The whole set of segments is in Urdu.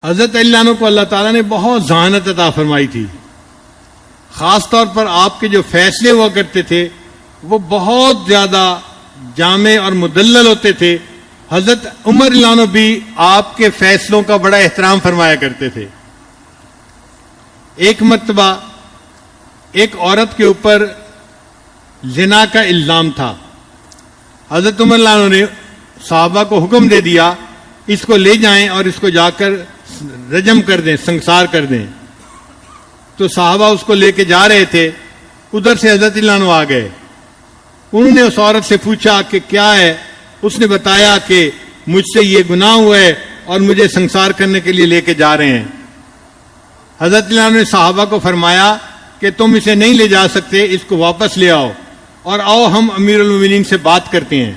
حضرت علی عنہ کو اللہ تعالیٰ نے بہت ذہانت عطا فرمائی تھی. خاص طور پر آپ کے جو فیصلے ہوا کرتے تھے وہ بہت زیادہ جامع اور مدلل ہوتے تھے. حضرت عمر رضی اللہ عنہ بھی آپ کے فیصلوں کا بڑا احترام فرمایا کرتے تھے. ایک مرتبہ ایک عورت کے اوپر زنا کا الزام تھا. حضرت عمر رضی اللہ عنہ نے صحابہ کو حکم دے دیا اس کو لے جائیں اور اس کو جا کر رجم کر دیں، سنسار کر دیں. تو صحابہ اس کو لے کے جا رہے تھے، ادھر سے حضرت علی عنہ آ گئے. انہوں نے اس عورت سے پوچھا کہ کیا ہے. اس نے بتایا کہ مجھ سے یہ گناہ ہوا ہے اور مجھے سنسار کرنے کے لیے لے کے جا رہے ہیں. حضرت علی عنہ نے صحابہ کو فرمایا کہ تم اسے نہیں لے جا سکتے، اس کو واپس لے آؤ اور آؤ ہم امیر المومنین سے بات کرتے ہیں.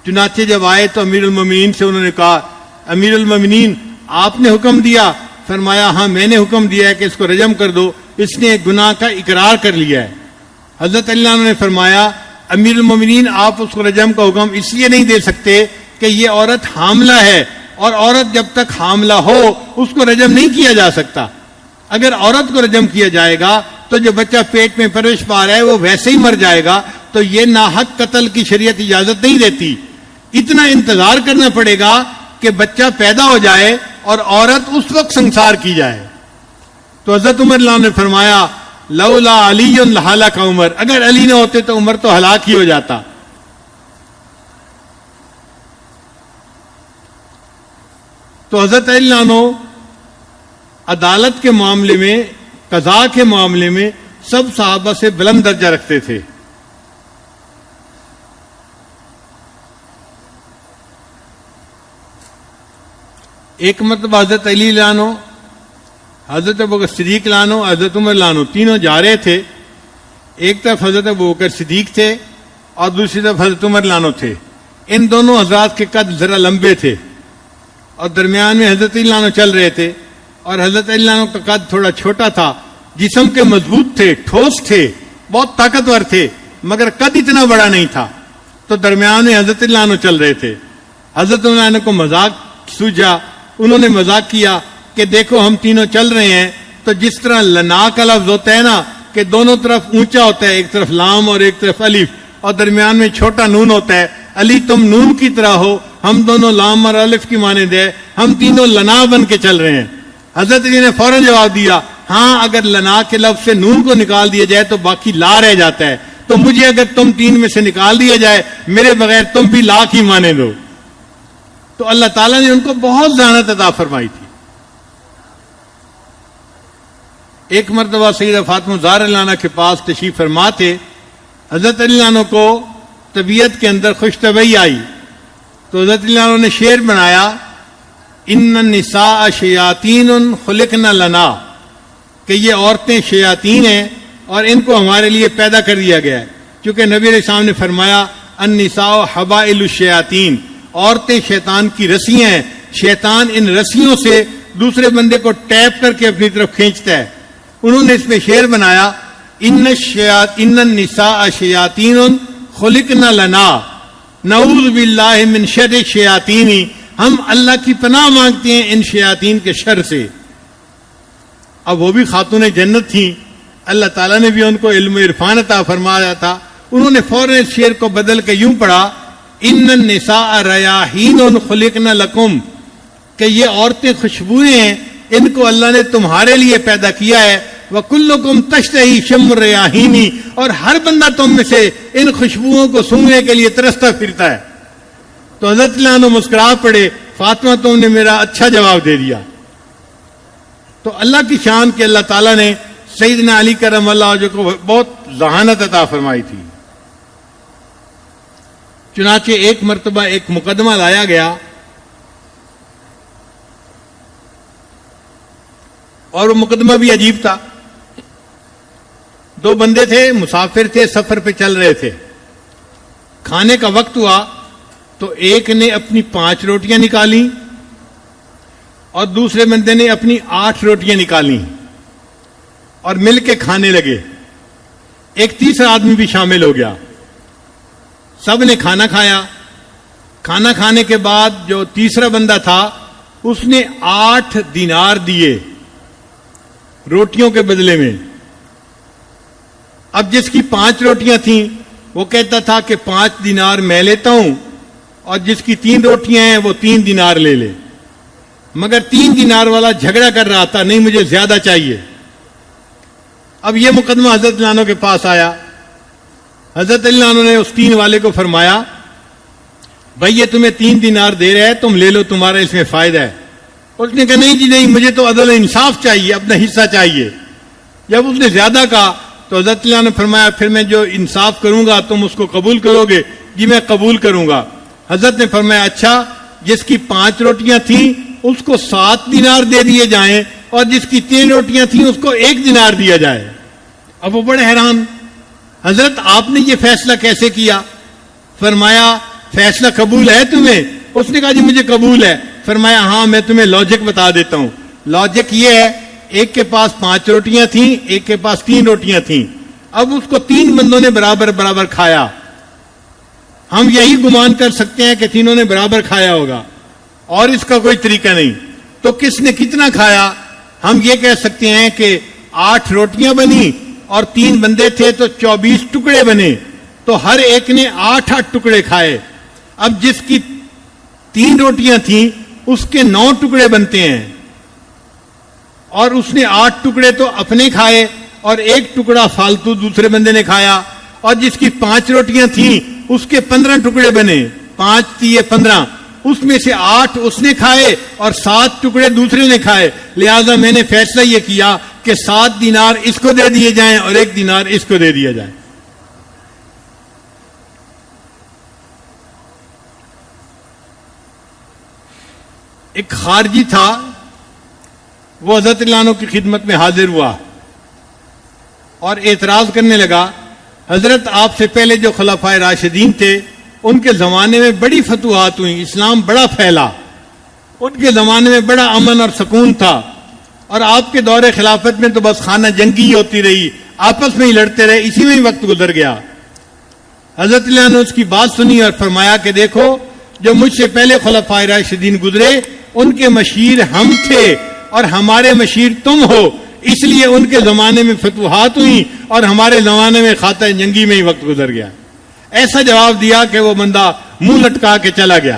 چنانچہ جب آئے تو امیر المومنین سے انہوں نے کہا امیر المومنین آپ نے حکم دیا؟ فرمایا ہاں میں نے حکم دیا ہے کہ اس کو رجم کر دو، اس نے گناہ کا اقرار کر لیا ہے. حضرت علی عنہ نے فرمایا امیر المومنین آپ اس کو رجم کا حکم اس لیے نہیں دے سکتے کہ یہ عورت حاملہ ہے اور عورت جب تک حاملہ ہو اس کو رجم نہیں کیا جا سکتا. اگر عورت کو رجم کیا جائے گا تو جو بچہ پیٹ میں پرورش پا رہا ہے وہ ویسے ہی مر جائے گا. تو یہ ناحق قتل کی شریعت اجازت نہیں دیتی. اتنا انتظار کرنا پڑے گا کہ بچہ پیدا ہو جائے اور عورت اس وقت سنسار کی جائے. تو حضرت عمر اللہ نے فرمایا لولا علی لہلک عمر، اگر علی نہ ہوتے تو عمر تو ہلاک ہی ہو جاتا. تو حضرت علی عنہ عدالت کے معاملے میں، قضاء کے معاملے میں سب صحابہ سے بلند درجہ رکھتے تھے. ایک مرتبہ حضرت علی عنہ، حضرت ابوبکر صدیق عنہ، حضرت عمر عنہ تینوں جا رہے تھے. ایک طرف حضرت ابوبکر صدیق تھے اور دوسری طرف حضرت عمر عنہ تھے. ان دونوں حضرات کے قد ذرا لمبے تھے اور درمیان میں حضرت علی عنہ چل رہے تھے اور حضرت علی عنہ کا قد تھوڑا چھوٹا تھا. جسم کے مضبوط تھے، ٹھوس تھے، بہت طاقتور تھے، مگر قد اتنا بڑا نہیں تھا. تو درمیان میں حضرت علی عنہ چل رہے تھے. حضرت علی عنہ کو مذاق سوجا. انہوں نے مذاق کیا کہ دیکھو ہم تینوں چل رہے ہیں تو جس طرح لنا کا لفظ ہوتا ہے نا کہ دونوں طرف اونچا ہوتا ہے، ایک طرف لام اور ایک طرف الف اور درمیان میں چھوٹا نون ہوتا ہے. علی تم نون کی طرح ہو، ہم دونوں لام اور الف کی مانند ہے، ہم تینوں لنا بن کے چل رہے ہیں. حضرت علی نے فوراً جواب دیا ہاں اگر لنا کے لفظ سے نون کو نکال دیا جائے تو باقی لا رہ جاتا ہے، تو مجھے اگر تم تین میں سے نکال دیا جائے میرے بغیر تم بھی لا کی مانند ہو. تو اللہ تعالیٰ نے ان کو بہت ذہانت عطا فرمائی تھی. ایک مرتبہ سیدہ فاطمہ زہرا رضی اللہ عنہا کے پاس تشریف فرما تھے. حضرت علی عنہ کو طبیعت کے اندر خوش طبعی آئی تو حضرت علی عنہ نے شعر بنایا ان النساء شیاطین خلقن لنا، کہ یہ عورتیں شیاطین ہیں اور ان کو ہمارے لیے پیدا کر دیا گیا ہے. کیونکہ نبی علیہ السلام نے فرمایا النساء حبائل الشیاطین، عورتیں شیطان کی رسیاں ہیں، شیطان ان رسیوں سے دوسرے بندے کو ٹیپ کر کے اپنی طرف کھینچتا ہے. انہوں نے اس میں شعر بنایا ان النساء شیاطین خلقن لنا نعوذ باللہ من شر الشیاطین، ہم اللہ کی پناہ مانگتے ہیں ان شیاطین کے شر سے. اب وہ بھی خاتون جنت تھیں، اللہ تعالیٰ نے بھی ان کو علم و عرفان عطا فرمایا تھا. انہوں نے فوراً اس شعر کو بدل کے یوں پڑھا ان النساء ریاحین خلقن لکم، کہ یہ عورتیں خوشبوئیں ہیں، ان کو اللہ نے تمہارے لیے پیدا کیا ہے. وَكُلُّكُمْ تَشْتَهِي شَمُّ الرَّيَاحِينِ، اور ہر بندہ تم میں سے ان خوشبوؤں کو سونگنے کے لیے ترستا پھرتا ہے. تو حضرت علی عنہ مسکرا پڑے فاطمہ تم نے میرا اچھا جواب دے دیا. تو اللہ کی شان کہ اللہ تعالیٰ نے سیدنا علی کرم اللہ وجہہ کو بہت ذہانت عطا فرمائی تھی. چنانچہ ایک مرتبہ ایک مقدمہ لایا گیا اور وہ مقدمہ بھی عجیب تھا. دو بندے تھے، مسافر تھے، سفر پہ چل رہے تھے. کھانے کا وقت ہوا تو ایک نے اپنی 5 روٹیاں نکالی اور دوسرے بندے نے اپنی 8 روٹیاں نکالی اور مل کے کھانے لگے. ایک تیسرا آدمی بھی شامل ہو گیا. سب نے کھانا کھایا. کھانا کھانے کے بعد جو تیسرا بندہ تھا اس نے 8 دینار دیے روٹیوں کے بدلے میں. اب جس کی 5 روٹیاں تھیں وہ کہتا تھا کہ 5 دینار میں لیتا ہوں, اور جس کی 3 روٹیاں ہیں وہ 3 دینار لے لے. مگر 3 دینار والا جھگڑا کر رہا تھا, نہیں مجھے زیادہ چاہیے. اب یہ مقدمہ حضرت علی عنہ کے پاس آیا. حضرت علی عنہ نے اس 3 والے کو فرمایا, بھائی یہ تمہیں 3 دینار دے رہا ہے, تم لے لو, تمہارا اس میں فائدہ ہے. اس نے کہا نہیں جی نہیں, مجھے تو عدل و انصاف چاہیے, اپنا حصہ چاہیے. جب اس نے زیادہ کہا تو حضرت علی عنہ نے فرمایا پھر میں جو انصاف کروں گا تم اس کو قبول کرو گے؟ جی میں قبول کروں گا. حضرت نے فرمایا اچھا, جس کی 5 روٹیاں تھیں اس کو 7 دینار دے دیے جائیں, اور جس کی 3 روٹیاں تھیں اس کو 1 دینار دیا جائے. اب وہ بڑے حیران, حضرت آپ نے یہ فیصلہ کیسے کیا؟ فرمایا فیصلہ قبول ہے تمہیں؟ اس نے کہا جی مجھے قبول ہے. فرمایا ہاں میں تمہیں لاجک بتا دیتا ہوں. لاجک یہ ہے, ایک کے پاس 5 روٹیاں تھیں, ایک کے پاس 3 روٹیاں تھیں. اب اس کو 3 بندوں نے برابر برابر کھایا. ہم یہی گمان کر سکتے ہیں کہ تینوں نے برابر کھایا ہوگا, اور اس کا کوئی طریقہ نہیں. تو کس نے کتنا کھایا؟ ہم یہ کہہ سکتے ہیں کہ 8 روٹیاں بنی اور 3 بندے تھے تو 24 ٹکڑے بنے, تو ہر ایک نے 8 ٹکڑے کھائے. اب جس کی 3 روٹیاں تھیں اس کے 9 ٹکڑے بنتے ہیں, اور اس نے 8 ٹکڑے تو اپنے کھائے اور 1 ٹکڑا فالتو دوسرے بندے نے کھایا. اور جس کی 5 روٹیاں تھیں اس کے 15 ٹکڑے بنے, 5 تیے 15, اس میں سے 8 اس نے کھائے اور 7 ٹکڑے دوسرے نے کھائے. لہذا میں نے فیصلہ یہ کیا کہ 7 دینار اس کو دے دیے جائیں اور 1 دینار اس کو دے دیا جائے. ایک خارجی تھا, وہ حضرت علی عنہ کی خدمت میں حاضر ہوا اور اعتراض کرنے لگا, حضرت آپ سے پہلے جو خلفائے راشدین تھے ان کے زمانے میں بڑی فتوحات ہوئیں, اسلام بڑا پھیلا, ان کے زمانے میں بڑا امن اور سکون تھا, اور آپ کے دور خلافت میں تو بس خانہ جنگی ہوتی رہی, آپس میں ہی لڑتے رہے, اسی میں ہی وقت گزر گیا. حضرت علی عنہ اس کی بات سنی اور فرمایا کہ دیکھو جو مجھ سے پہلے خلفائے راشدین گزرے ان کے مشیر ہم تھے اور ہمارے مشیر تم ہو, اس لیے ان کے زمانے میں فتوحات ہوئی اور ہمارے زمانے میں خانہ جنگی میں ہی وقت گزر گیا. ایسا جواب دیا کہ وہ بندہ منہ لٹکا کے چلا گیا.